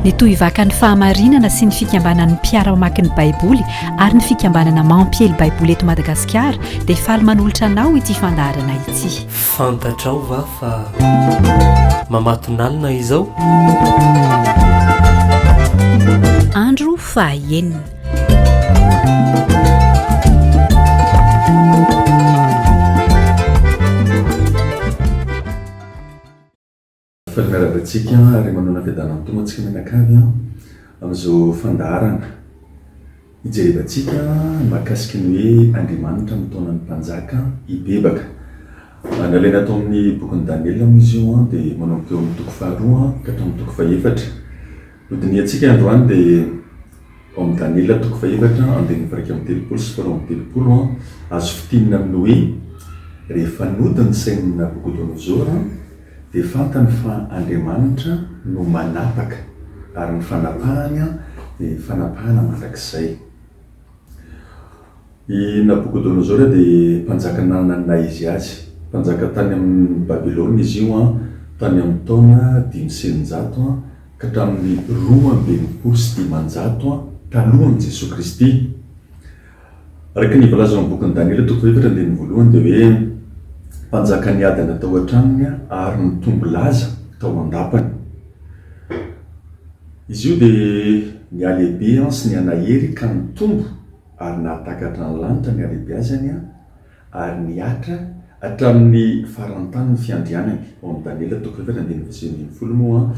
ny toy ivaka ny fahamarinana sy ny fikambanan'ny mpiara mamaky ny baiboly ary ny fikambanana mampiely baiboly eto Madagasikara dia faly manolotra anao ity fandaharana ity. Fantatrao va fa mamatonalina izao? Andro fahaenina. Falmiarabantsika ary manao nafiadana amin'ny tomantsika menakavy amin'izao fandaharana ijerevantsika mahakasika ny hoe Andriamanitra ny taonan'ny mpanjaka ibebaka. Nalaina tao amin'ny bokin'ny Daniela moa izy io dia manomboka eo amin'ny toko faharoa ka hatramin'ny toko fahaefatra. Nodiniantsika androany dia ao amin'ny Daniela toko fahaefatra andininy varaika amin'ny telopolo sy faharoa amin'ny telopolo azo fitinina amin'ny hoe rehefa nody ny sain'i Nabukodonozora dia fantany fa Andriamanitra no manapaka ary ny fanapahany dia fanapahana mandrakizay. I Nabukodonozora dia mpanjaka nanana izy azy, mpanjaka tany amin'ny Babilôna izy io tany amin'ny taona 500 ka hatramin'ny 1290 talohan'i Jesosy Kristy. Araka ny voalaza amin'ny bokin'ny Daniela toko fahaefatra andininy voalohany dia hoe mpanjaka niadana tao an-tranony ary ny tombo laza tao an-dapany. Izy io dia ny alehibe sy ny anahery ka ny tombo ary nahatakatra ny lanitra ny alehibe azany ary niatra hatramin'ny farantany ny fiandrianany. Ao amin'ny Daniela toko fahaefatra andininy verset 20 moa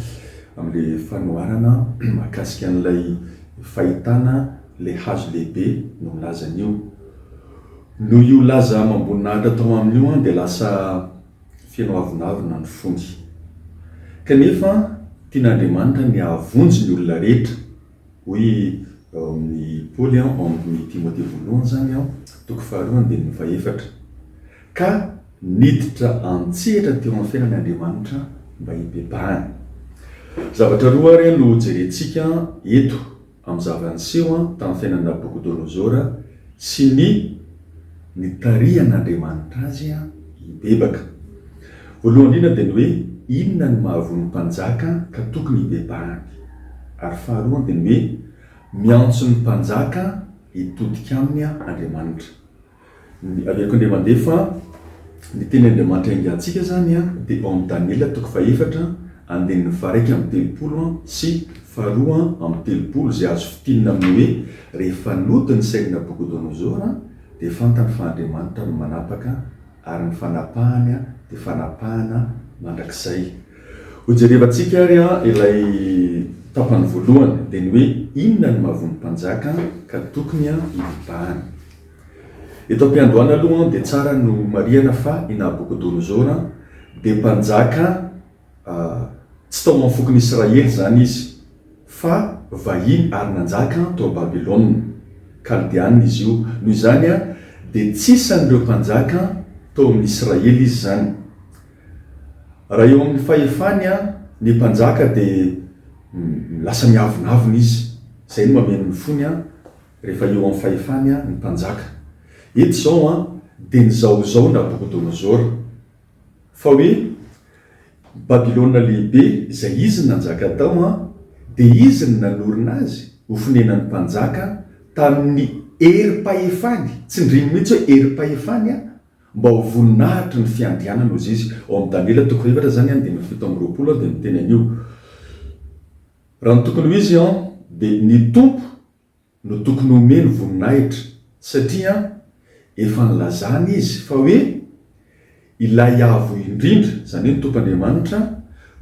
amin'ilay fanoharana mahakasika an'ilay fahitana ilay hazo lehibe no milazany io. No io laza mamboninahitra tao amin'io dia lasa fianoavonavina ny fony. Kanefa tian'Andriamanitra ny ahavonjy ny olona rehetra. Hoy amin'ny Paoly ao amin'ny Timothée voalohany zany toko faharoa andininy fahaefatra. Ka niditra antsehatra teo amin'ny fiainan'Andriamanitra mba hibebahany. Zavatra roa ary no jerentsika eto amin'ny zava-niseho tamin'ny fiainan'i Nabukodonozora sy ny tarihan'Andriamanitra azy hibebaka. Voalohany indrindra dia ny hoe inona ny mahavon'ny mpanjaka ka tokony hibebahany, ary faharoa dia ny hoe miantso ny mpanjaka hitodika aminy Andriamanitra. Aveko indray mandeha fa ny teny Andriamanitra ingantsika zany dia ao amin'ny Daniela toko fahaefatra andininy varaika amin'ny telopolo sy faharoa amin'ny telopolo izay azo fitinina amin'ny hoe rehefa nody ny sain'i Nabukodonozora dia fantany fa Andriamanitra no manapaka ary ny fanapahany dia fanapahana mandrakizay. Hojerevantsika ary ilay tapany voalohany dia ny hoe inona ny mahavon'ny mpanjaka ka tokony hibebahany. Eto am-piandohana aloha dia tsara no marihana fa i Nabukodonozora dia mpanjaka tsy tao amin'ny fokon'i Israely zany izy fa vahiny ary nanjaka tao Babilôna, Kaldiana izy io. Noho izany dia tsisy an'ireo mpanjaka tao amin'ny Israely izy zany. Raha eo amin'ny fahefany ny mpanjaka dia lasa miavonavina izy. Izay no mameno ny fony rehefa eo amin'ny fahefany ny mpanjaka. Eto zao dia nizaozao Nabukodonozora fa hoe Babilôna lehibe izay izy nanjaka tao dia izy ny nanorina azy ho fonenan'ny mpanjaka tamin'ny herim-pahefany, tsy ndriny mihitsy hoe herim-pahefany mba ho voninahitra ny fiandrianana ozy izy. Ao amin'ny Daniela toko fahaefatra zany andininy fito amby roapolo dia miteny an'io. Raha ny tokony ho izy dia ny tompo no tokony homeny voninahitra satria efa nilazany izy fa hoe ilay avo indrindra zany hoe ny tompon'Andriamanitra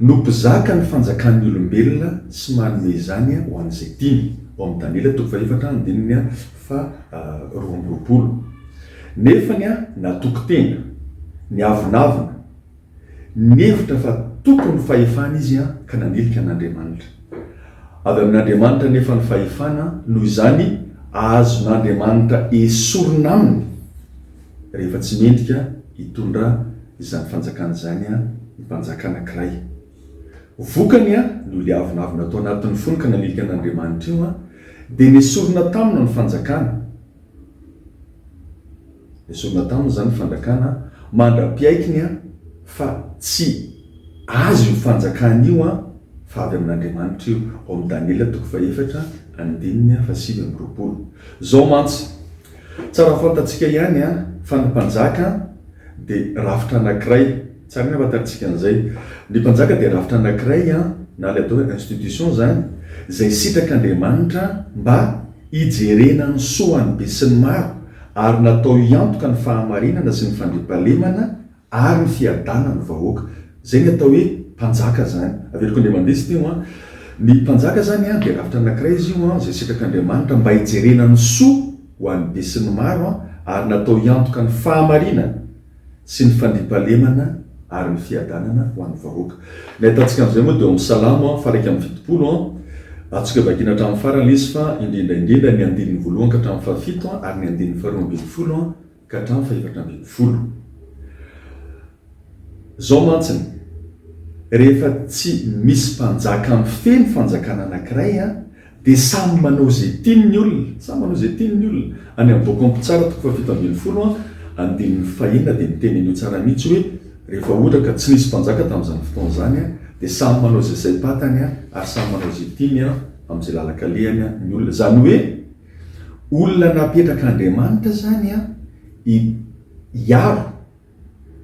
no mpizaka ny fanjakan'ny olombelona sy manome izany ho an'izay tiany. Ao amin'ny Daniela toko fahaefatra andininy roa amby roapolo. Nefany natoky tena niavonavina nevitra fa tokony fahefana izy ka nanilika an'Andriamanitra. Avy amin'Andriamanitra nefa ny fahefana noho izany ahazon'Andriamanitra esorina aminy rehefa tsy mendrika hitondra izany fanjakana izany ny mpanjaka anankiray. Vokany no le avonavina tao anatin'ny fony ka nanilika an'Andriamanitra io dia nesorina tamina ny fanjakana. Nesorina tamina zany ny fanjakana mandra-piaikiny fa tsy azo io fanjakana io fa avy amin'Andriamanitra io ao amin'ny Daniela toko faefatra andininy fasivy amby roapolo zao mantsy tsara fantatsika ihany a fa ny mpanjaka de rafitra anankiray tsara ny afantaritsika an'izay ny mpanjaka de rafitra anankiray a na le atao hoe institution zany zay sitrak'Andriamanitra mba hijerena ny soany be sy ny maro ary natao iantoka ny fahamarinana sy ny fandriampahalemana ary ny fiadana ny vahoaka zay ny atao hoe mpanjaka zany averiko nde mandesy teo a ny mpanjaka zany a de rafitra anankiray izy io a zay sitrak'Andriamanitra mba hijerena ny soa ho an'ny be sy ny maro a ary natao iantoka ny fahamarinana sy ny fandriampahalemana ary ny fiadanana ho an'ny vahoaka ny ahitantsika an'izay moa de amin'ny salamo fa raiky amin'ny fitopolo atsika vakina hatramin'ny farany izy fa indrindraindrindra ny andininy voalohany ka hatramin'ny fahafito ary ny andininy faharoa ambin'ny folo ka hatramin'ny faefatra ambin'ny folo zao mantsiny rehefa tsy misy mpanjaka amin'ny feny fanjakana anankiray a de samy manao zay tiany olona samy manao zay tiany olona any amin'ny boky ampitsara toko fahafito ambin'ny folo andininy fahenina de miteny an'io tsara mihitsy hoe rehefa ohatra ka tsy nisy mpanjaka tamin'izany fotoana zany a de samy manao zay saim-patany a ary samy manao zay tiany a amin'izay lalaka-lehany a ny olona zany hoe olona napetraka Andriamanitra zany a hiaro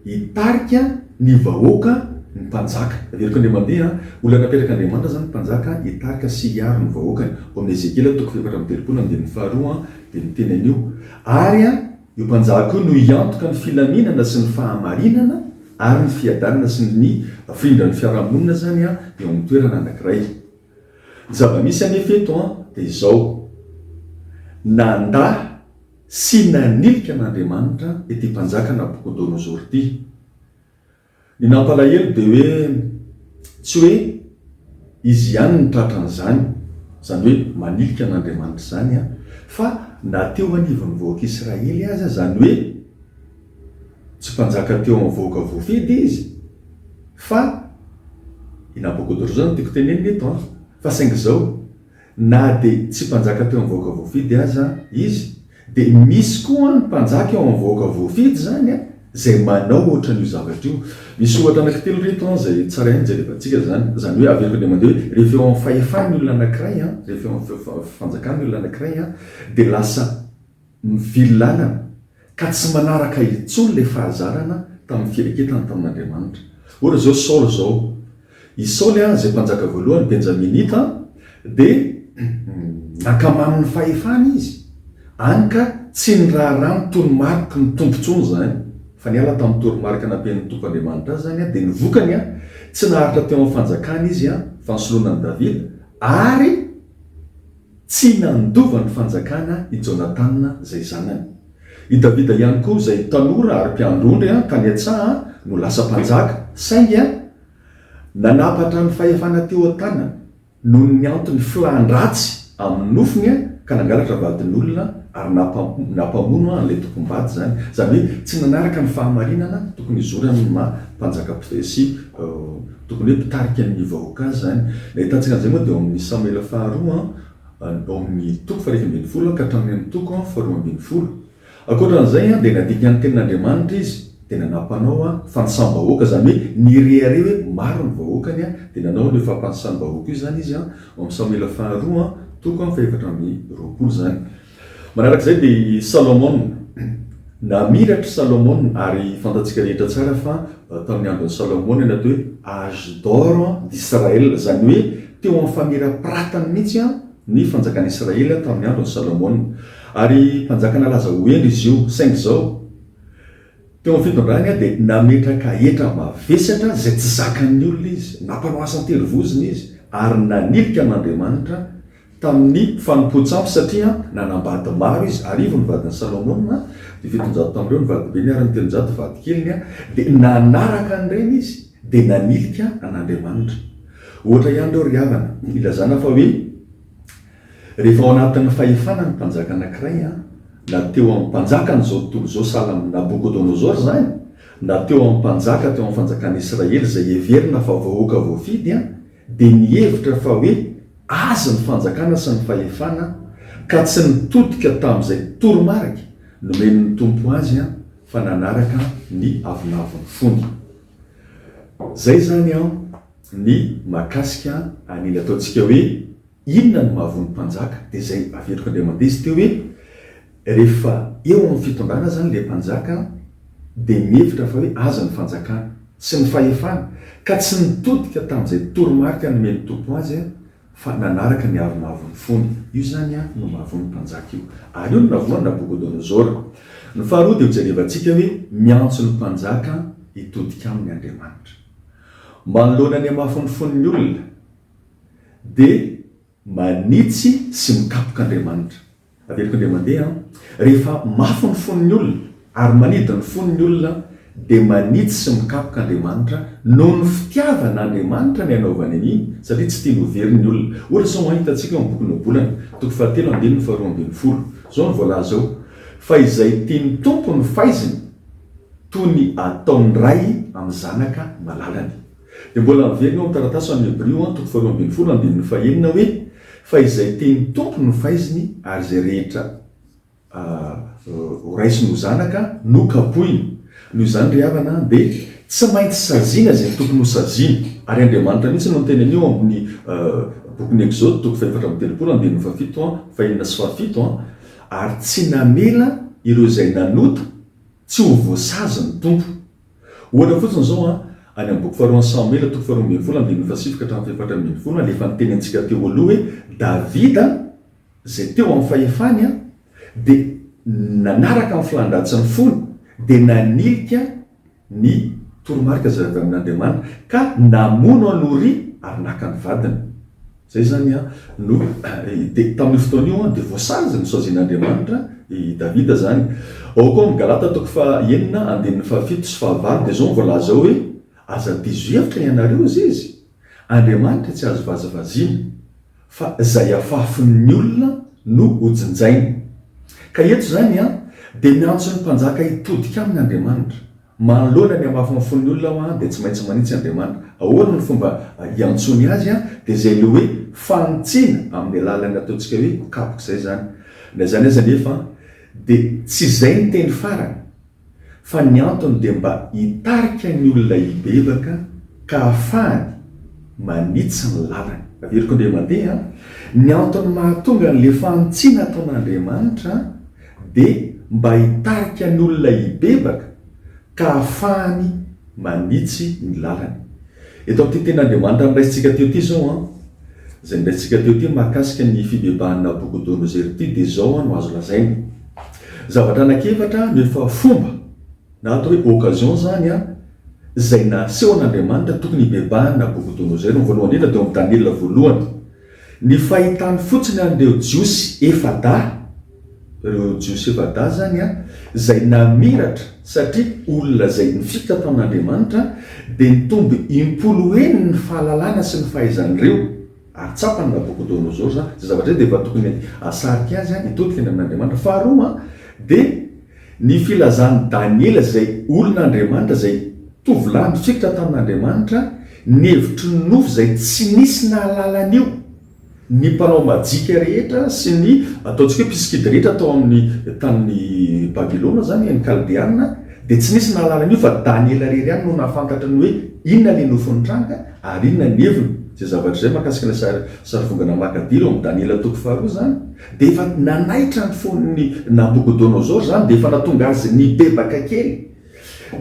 hitarika ny vahoaka ny mpanjaka averiko nde mandeha olona napetraka Andriamanitra zany mpanjaka hitarika sy hiaro ny vahoakany ao amin'ny Ezekela toko faefatra amby telopolo andininy faharoa de miteny an'io ary a io mpanjaka io no hiantoka ny filaminana sy ny fahamarinana ary ny fiadanana sy ny findran'ny fiarahamonina zany a eo amin'ny toerana anankiray zava-misy anefa eto a de izao nanda sy nanilika an'Andriamanitra ity mpanjaka Nabukodonozoro ity ny nampalahelo de hoe tsy hoe izy ihany ny tratran'izany zany hoe manilika an'Andriamanitra zany a fa na teo anivon'ny vahoaka Israely azy zany hoe tsy mpanjaka teo amin'ny vahoaka voafidy izy fa i Nabukodonozoro zany tiako teneniny eto fa saingy zao na de tsy mpanjaka teo amin'ny vahoaka voafidy aza izy de misy koa ny mpanjaka eo amin'ny vahoaka voafidy zany a zay manao ohatran'io zavatra io misy ohatra anankitelo reto zay tsara ihany jerevantsika zany hoe averiko de mandeha hoe rehefa eo amin'ny fahefan'ny olona anankiray a rehefa eo amin'ny fanjakan'ny olona anankiray a de lasa mivilanana ka tsy manaraka intsony le fahazarana tamin'ny fiereketana tamin'Andriamanitra ohatra zao Saul zao i Saul a zay mpanjaka voalohany benjaminita de nakamaminy fahefana izy any ka tsy ny raharano toromarika ny tompontsony zany fa niala tamin'ny toromarika nampian'ny tompo Andriamanitra azy zany a de nivokany a tsy naharitra teo amin'ny fanjakana izy a fa nisoloanan'i Davida ary tsy nandova ny fanjakana i Jonatana zay zanany i Davida ihany koa zay tanora ary mpiandrondry a tany an-tsaha no lasa mpanjaka saingy a nanapatra ny fahefana teo an-tanana noho ny antony filandratsy amin'ny nofiny a ka nangalatra vadin'olona ary nampamono an'ilay tokom-bady zany zany hoe tsy nanaraka ny fahamarinana tokony izorany mpanjaka sy tokony hoe mpitarika ny vahoaka azy zany nahitantsika an'izay moa de ao amin'ny Samuela faharoa ao amin'ny toko faha 1 ka hatramin'ny amin'ny toko faharoa ambin'ny folo akoatran'izay a de nadika ny tenin'Andriamanitra izy de nanampanao fanasam-bahoaka zany hoe nirehare hoe maro ny vahoakany a de nanao le fampanasam-bahoaka io zany izy a ao amin'ny Samuela faharoa toko faefatra amby roapolo zany manarak'izay de Salomon namiratra Salomon ary fantatsika rehetra tsara fa tamin'ny andron'ny Salomon ny atao hoe âge d'or d'Israël zany hoe teo amin'ny famirapiratany mihitsy a ny fanjakan'Israely tamin'ny andron'ny Salomon ary mpanjaka nalaza hoendry izy io saingy zao teo amin'ny fitondrany a de nametraka hetra mavesatra zay tsy zakan'ny olona izy nampanao asan-terivoziny izy ary nanilika an'Andriamanitra tamin'ny fanompoan-tsampy satria nanambady maro izy arivo ny vadin'ny Salomon de fitonjato tamin'ireo ny vady be ny ary ny telonjato vady keliny a de nanaraka an'ireny izy de nanilika an'Andriamanitra ohatra ihany reo riavana ilazana fa hoe rehefa ao anatin'ny fahefana ny mpanjaka anankiray a na teo amin'ny mpanjaka n'izao tontolo zao sahala amin'ny Nabukodonozoro zany na teo amin'ny mpanjaka teo amin'ny fanjakan'Israely zay heverina fa vahoaka voafidy a de nihevitra fa hoe azy ny fanjakana sy ny fahefana ka tsy nitodika tamin'izay toromarika nomen'ny tompo azy a fa nanaraka ny avinaviny fony zay zany a ny mahakasika anily ataontsika hoe inona no mahavony mpanjaka dia zay averiko andriamanitra izy teo hoe rehefa eo amin'ny fitondrana zany le mpanjaka dia mihevitra fa hoe aza ny fanjakana sy ny fahefana ka tsy nitodika tamin'izay toromarika nomeny tompo azy fa nanaraka ny avy mahavony fony. Io zany no mahavony mpanjaka io ary io no navoany Nabukodonozora. Ny faharoa dia hojerevantsika hoe miantso ny mpanjaka hitodika amin'ny Andriamanitra. Manoloana ny mahafonifon'ny olona dia manitsy sy mikapoka Andriamanitra. Averiko indray mandeha rehefa mahafonifon'ny olona ary manidina ny fon'ny olona dia manitsy sy mikapoka Andriamanitra noho ny fitiavan'Andriamanitra ny anaovany an'iny satria tsy tiany hoveriny olona. Ohatra zao mahitantsika eo amin'ny boky Nobolana toko 7:12 zao ny voalaza zao fa izay tiany tompo ny faiziny toy ny ataony ray amin'ny zanaka malalany. Dia mbola miverina eo amin'ny taratasy amin'ny Hebreo toko 12:1 hoe fa izay tiany tompo ny faiziny ary izay rehetra horaisiny ho zanaka no kapohiny. Noho izany ry havana dia tsy maintsy saziana izay tokony ho saziana ary Andriamanitra mihitsy no nitenany eo amin'ny bokin'ny Exode toko 4:17 5:7 ary tsy namela ireo izay nanota tsy ho voasazy ny tompo. Ohatra fotsiny zao any amin'ny boky faharoan'ny Samuela toko 12:7-7 lefa niteny antsika teo aloha hoe Davida zay teo amin'ny fahefany dia nanaraka amin'ny filandratsiny fony dia nanilika ny toromarika zay avy amin'Andriamanitra ka namono anory ary naka ny vadiny. Zay zany no dia tamin'ny fotoan'io dia voasazy ny sazian'Andriamanitra i Davida zany. Ao koa amin'ny Galata toko 1:7-7 dia zao voalaza hoe aza diso-hevitra ianareo izy Andriamanitra tsy azo vazavaziana fa izay afafon'ny olona no hojinjaina. Ka eto zany dia miantso ny mpanjaka hitodika amin'ny Andriamanitra. Manoloana ny amafon'ny olona dia tsy maintsy manitsy Andriamanitra. Ahoana ny fomba hiantsony azy dia zay le hoe fanotsiana amin'ny alalany ataontsika hoe kapoka izay zany. Na zany aza nefa dia tsy izay ny teny farany fa ny antony dia mba hitarika ny olona hibebaka ka ahafahany manitsy ny lalany. Averiko indray mandeha ny antony mahatonga n'le fanotsiana ataon'Andriamanitra dia mba hitarika ny olona hibebaka ka ahafahany manitsy ny lalany. Eto amin'ity ten'Andriamanitra niraisintsika teo ty zao zay niraisintsika teo ty mahakasika ny fibebahan'ny Nabukodonozora ity dia zao no azo lazaina. Zavatra anankiefatra no efa fomba na atao hoe occasion zany zay nasehon'Andriamanitra tokony hibebahan'ny Nabukodonozora. Ny voalohany indrindra teo amin'ny Daniela voalohany ny fahitany fotsiny an'ireo jiosy efada. Ireo jiosy efada zany zay namiratra satria olona zay nifika tamin'Andriamanitra dia nitomby impolo-eniny ny fahalalana sy ny fahaizan'ireo ary tsapany Nabukodonozora zany. Zay zavatra dia efa tokony asarika azy hitodika eny amin'Andriamanitra. Faharoa dia ny filazan'ny Daniela zay olon'Andriamanitra zay tovolahy nifikitra tamin'Andriamanitra ny hevitry ny nofo zay tsy nisy nahalalan'io ny mpanao majika rehetra sy ny ataontsika hoe mpiskidy rehetra atao amin'ny tamin'ny Babilona zany ny Kaldeana dia tsy nisy nahalalan'io fa Daniela rery ihany no nahafantatra ny hoe inona le nofony tranga ary inona ny heviny. Zay zavatra izay mahakasika ny sarivongana makadilo amin'ny Daniela toko 2 zany dia efa nanaitra ny fon'ny Nabukodonozora zany dia efa natonga azy nibebaka kely.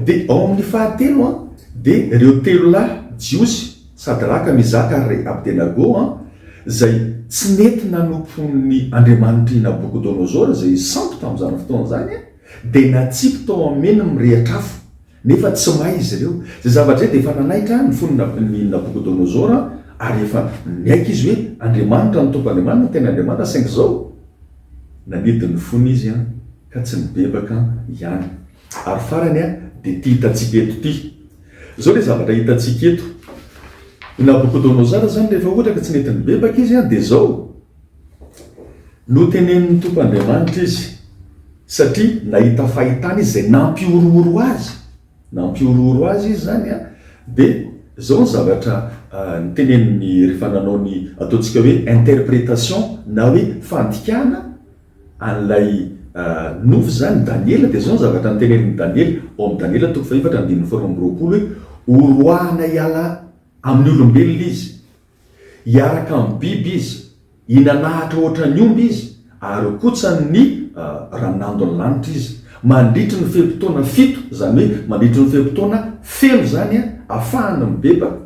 Dia ao amin'ny fahatelo dia ireo telo lahy jiosy Sadraka, Mizaka ary Abdenago zay tsy nety nanompon'ny Andriamanitra i Nabukodonozora zay sampo tamin'izany fotoana zany dia natsipy tao amin'ny meny mirehatra afo nefa tsy mahay izy ireo. Zay zavatra dia efa nanaitra ny fon'ny Nabukodonozora ary efa miaika izy hoe Andriamanitra ny tompo Andriamanitra tena Andriamanitra saingy zao nanidiny fony izy ka tsy mibebaka ihany. Ary farany dia ty hitantsika eto ty zao le zavatra hitantsika eto. Nabukodonozora zany rehefa ohatra ka tsy nety nibebaka izy dia zao no tenenin'ny tompo Andriamanitra izy satria nahita fahitana izy zay nampiorooro azy izy zany dia zao ny zavatra niteneniny rehefa nanao ny ataontsika hoe interprétation na hoe fandikana an'ilay nofo zany Daniela. Dia zao ny zavatra niteneniny Daniela ao amin'ny Daniela toko 4:22 hoe oroahana hiala amin'ny olombelona izy, hiaraka amin'ny biby izy, inanahatra ohatrany omby izy, ary kotsany ranando ny lanitra izy, mandritry ny fehimpotoana 7, zany hoe mandritry ny fehimpotoana feno zany ahafahany mibebaka.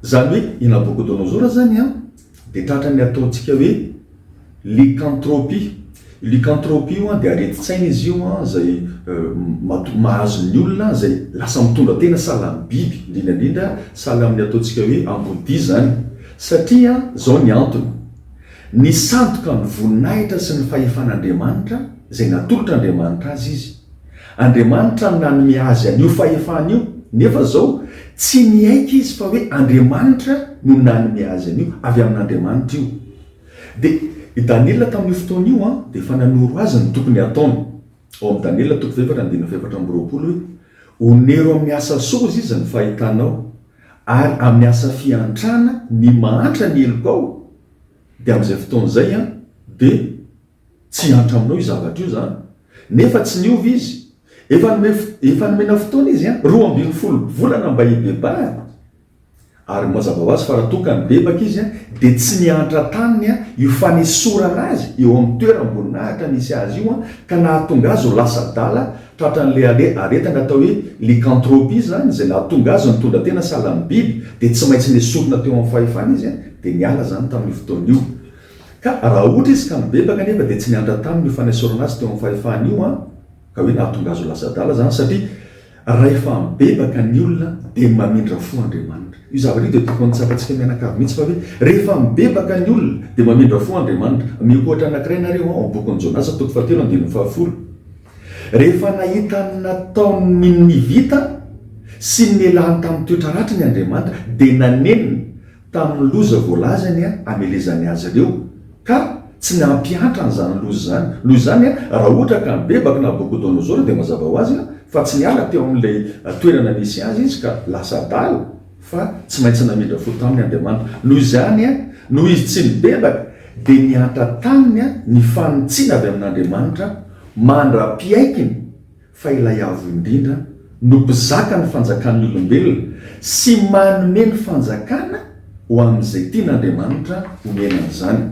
Zany hoe inabokodonozora zany de tratrany ataontsika hoe lycanthropie. Lycanthropie io de aretitsaina izy io zay mahazo ny olona zay lasa mitondra tena sahala amin'ny biby, indrindrandrindra sahala amin'ny ataontsika hoe ambodi zany, satria zao ny antony, ny sandoka ny voninahitra sy ny fahefan'Andriamanitra zay natolotr'Andriamanitra azy izy. Andriamanitra nanome azy an'io fahefana io, nefa zao tsy miaiky izy fa hoe Andriamanitra no nanome azy an'io, avy amin'Andriamanitra io. De i Daniela tamin'io fotoana io de efa nanoro azy ny tokony ataony. Ao amin'ny Daniela 4:7-20 hoe onero amin'ny asa soza izy ny fahitanao, ary amin'ny asa fiantrana ny mahantra ny elokao. De amin'izay fotoana zay de tsy hantra aminao io zavatra io zany, nefa tsy niovy izy, efa nomena fotoana izy 12 volana mba hibebahany, ary mazava ho azy fa raha toka ny bebaka izy de tsy niantra taniny io fanesorana azy eo amin'ny toeram-boninahitra misy azy io ka nahatonga azy ho lasa dala tratran'le aretana atao hoe lycanthropie zany, zay nahatonga azy nitondra tena sahala amin'ny biby, de tsy maintsy nesorona teo amin'ny fahefana izy de niala zany tamin'io fotoana io. Ka raha ohatra izy ka mibebaka nefa de tsy niantra taminy io fanesorana azy teo amin'ny fahefana io ka hoe nahatonga azy ho lasa dala zany, satria rehefa mibebaka ny olona de mamindra fo Andriamanitra. Io zavatra io de tokony tsapatsika mianakavy mihitsy fa hoe rehefa mibebaka ny olona de mamindra fo Andriamanitra. Miohatra anankiray nareo ao bokon'ny Jonasa 7:7-10. Rehefa nahita nataony ny vita sy nelany tamin'ny toetra ratsy ny Andriamanitra de naneniny tamin'ny loza voalazany amelezany azy ireo, ka tsy nampiantra n'zany loza zany. Loza zany raha ohatra ka mibebaka na Nabucodonosor de mazava ho azy fa tsy niala teo amin'ilay toerana misy azy izy ka lasa dala, fa tsy maintsy namindra fo taminy Andriamanitra. Noho izany noho izy tsy mibebaka de niantra taminy ny fanotsiana avy amin'Andriamanitra mandra-piaikiny fa ilay avo indrindra no mpizaka ny fanjakan'ny olombelona sy manome ny fanjakana ho amin'izay tian'Andriamanitra omenan'izany.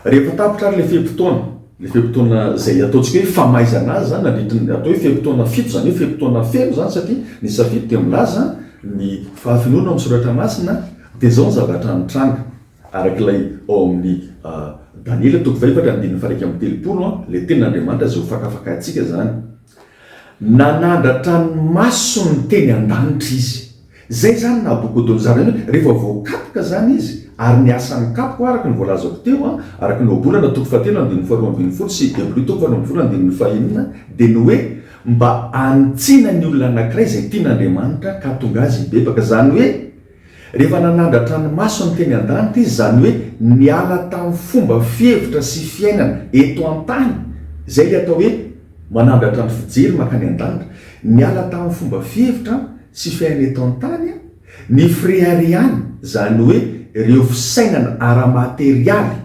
Rehefa tapitra ary le fehimpotoana zay ataontsika hoe famaizana azy zany, nandritry atao hoe fehimpotoana 7 zany hoe fehimpotoana feno zany, satria ny safidy de milaza ny fahafinoana amin'ny soratra masina de zao ny zavatra nitranga arak'ilay ao amin'ny Daniela 2:8-13 le tenin'Andriamanitra zay ho fakafakatsika zany. Nanandratra ny maso ny teny an-danitra izy, zay zany Nabucodonosor rehefa voakapoka zany izy, ary ny asan'ny kapoka araka ny voalazako teo araka ny obolana 7:12-12 sy Hebrea 12:12 de ny hoe mba antsiana ny olona anankiray zay tian'Andriamanitra ka tonga azy hibebaka. Zany hoe rehefa nanandratra ny maso ny teny an-danitra izy, zany hoe niala tamin'ny fomba fihevitra sy fiainana eto an-tany, zay le atao hoe manandratra ny fijery makany an-danitra, niala tamin'ny fomba fihevitra sy fiainana eto an-tany ny friariany, zany hoe ireo fisainana ara-materialy,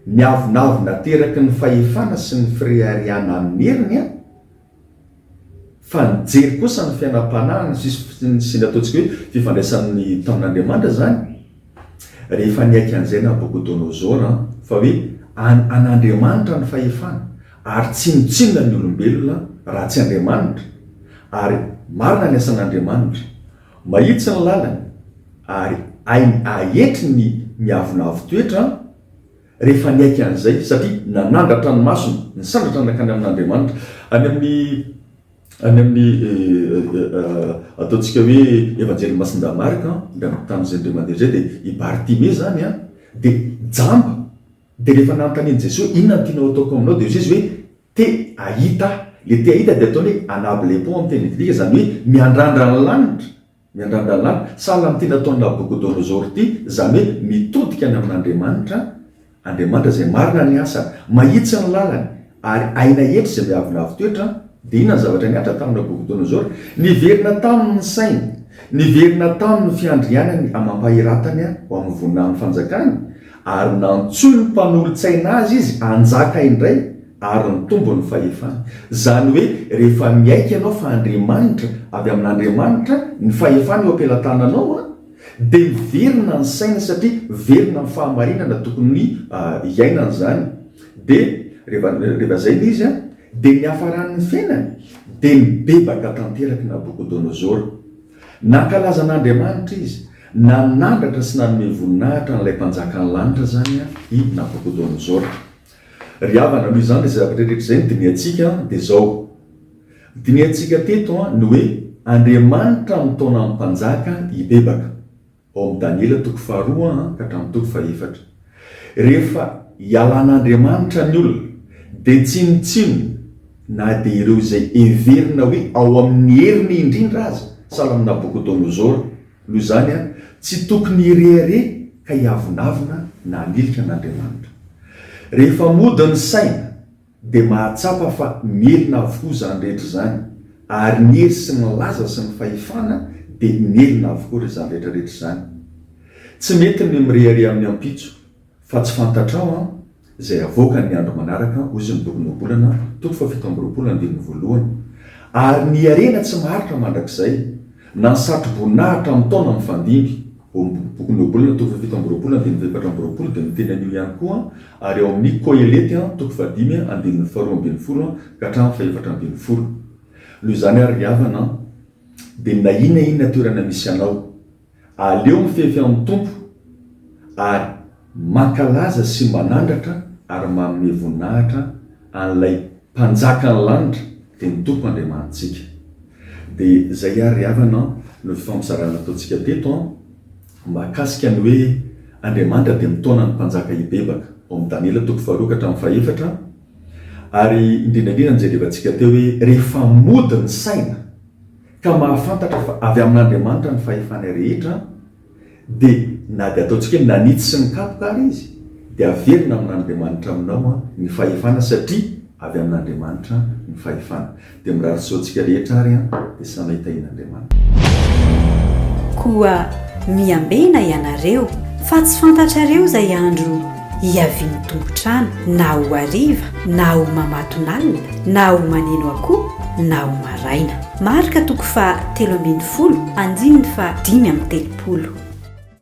ny avonavona teraky ny fahefana sy ny friariana amin'ny heriny fa nijery kosa ny fiainam-panahana sy ny ataontsika hoe fifandraisan'ny tamin'Andriamanitra zany. Rehefa niaiky an'izay Nabucodonosor fa hoe an'Andriamanitra ny fahefana ary tsy mitsinona ny olombelona raha tsy Andriamanitra, ary marina ny asan'Andriamanitra, mahitsy ny lalany ary ahetry ny miavonavo toetra. Rehefa niaiky an'izay satria nanandratra ny masony, nisandratra nakany amin'Andriamanitra. Any amin'ny ataontsika hoe evanjely Masinda Marka tamin'izay ndray mandeha zay de i Bartimée zany de jamba, de rehefa nanontaniany Jesosy inona no tianao ataoko aminao, de Jesosy hoe te ahita. Le te ahita de ataony hoe anaby le pont amin'ny teny grika, zany hoe miandrandra ny lanitra, sahala amin'ny teny ataony Nabucodonosor ty, zany hoe mitodika any amin'Andriamanitra zay marina ny asany, mahitsy ny lalany ary aina hetry zay miavonavo toetra. De inona ny zavatra niatra tamin'ny Nabucodonosor? Niverina tamin'ny sainy, niverina tamin'ny fiandrianany amampahiratany ho amin'ny voninahiny fanjakany, ary nantsoy ny mpanolontsaina azy izy anjaka indray ary ny tombo ny fahefana. Zany hoe rehefa miaiky ianao fa Andriamanitra avy amin'Andriamanitra ny fahefana eo ampelantananao a, de miverina ny saina satria verina ny fahamarinana tokony iainana zany. De rehefa zay izy a, de ny hafaran'ny fiainany de mibebaka tanteraky Nabukodonozora. Nankalaza an'Andriamanitra izy, nanandratra sy nanome voninahitra n'ilay mpanjakan'ny lanitra zany a i Nabukodonozora. Ry havana noho izany le zavatra rehetra zay ny diniantsika de zao. Diniantsika teto a no hoe Andriamanitra mitona amin'ny mpanjaka hibebaka. Ao amin'ny Daniela toko 2 ka hatramin'ny toko 1. Rehefa ialan'Andriamanitra ny olona de tsinontsino na de ireo izay everina hoe ao amin'ny heriny indrindra azy sahala amin'ny Nabukodonozora. Noho izany a, tsy tokony hirehare ka hiavonavina na hanilika an'Andriamanitra. Rehefa mody ny saina de mahatsapa fa mielina avokoa zany rehetra zany, ary ny hery sy ny laza sy ny fahefana de mielina avokoa ry zany rehetrarehetra zany. Tsy mety ny mirehare amin'ny ampitso, fa tsy fantatrao a zay avoaka ny andro manaraka ozy ny boky nobolana toko 7:1. Ary ny arena tsy maharitra mandrakizay na ny satroboninahitra mitaona amin'ny fandimby. Boky nobolana toko 7:24 de miteny an'io ihany koa, ary ao amin'ny Kohelety toko 5:2 ka hatramin'ny 4:40. Noho izany ary ry havana, de na inona toerana misy anao, aleo mifefy amin'ny tompo ary mankalaza sy manandratra ary manome voninahitra an'ilay mpanjakan'ny lanitra de ny tompo Andriamanitsika. De zay ary ry havana no fifampizarana ataontsika teto mahakasika ny hoe Andriamanitra de mitona ny mpanjaka hibebaka ao amin'ny Daniela toko 2 ka hatramin'ny 1. Ary indrindrandrindra nijerevantsika teo hoe rehefa mody ny saina ka mahafantatra fa avy amin'Andriamanitra ny fahefana rehetra, de na de ataontsika hoe nanitsy sy ny kapoka ary izy, de averina amin'Andriamanitra aminao ny fahefana satria avy amin'Andriamanitra ny fahefana. De mirary soantsika rehetra ary de samy ahitahin'Andriamanitra. Koa miambena ianareo fa tsy fantatrareo zay andro hiaviany tompotrano, na ho hariva, na ho mamatonalina, na ho maneno akoho, na ho maraina. Marika toko 3:10 andiny 5:30.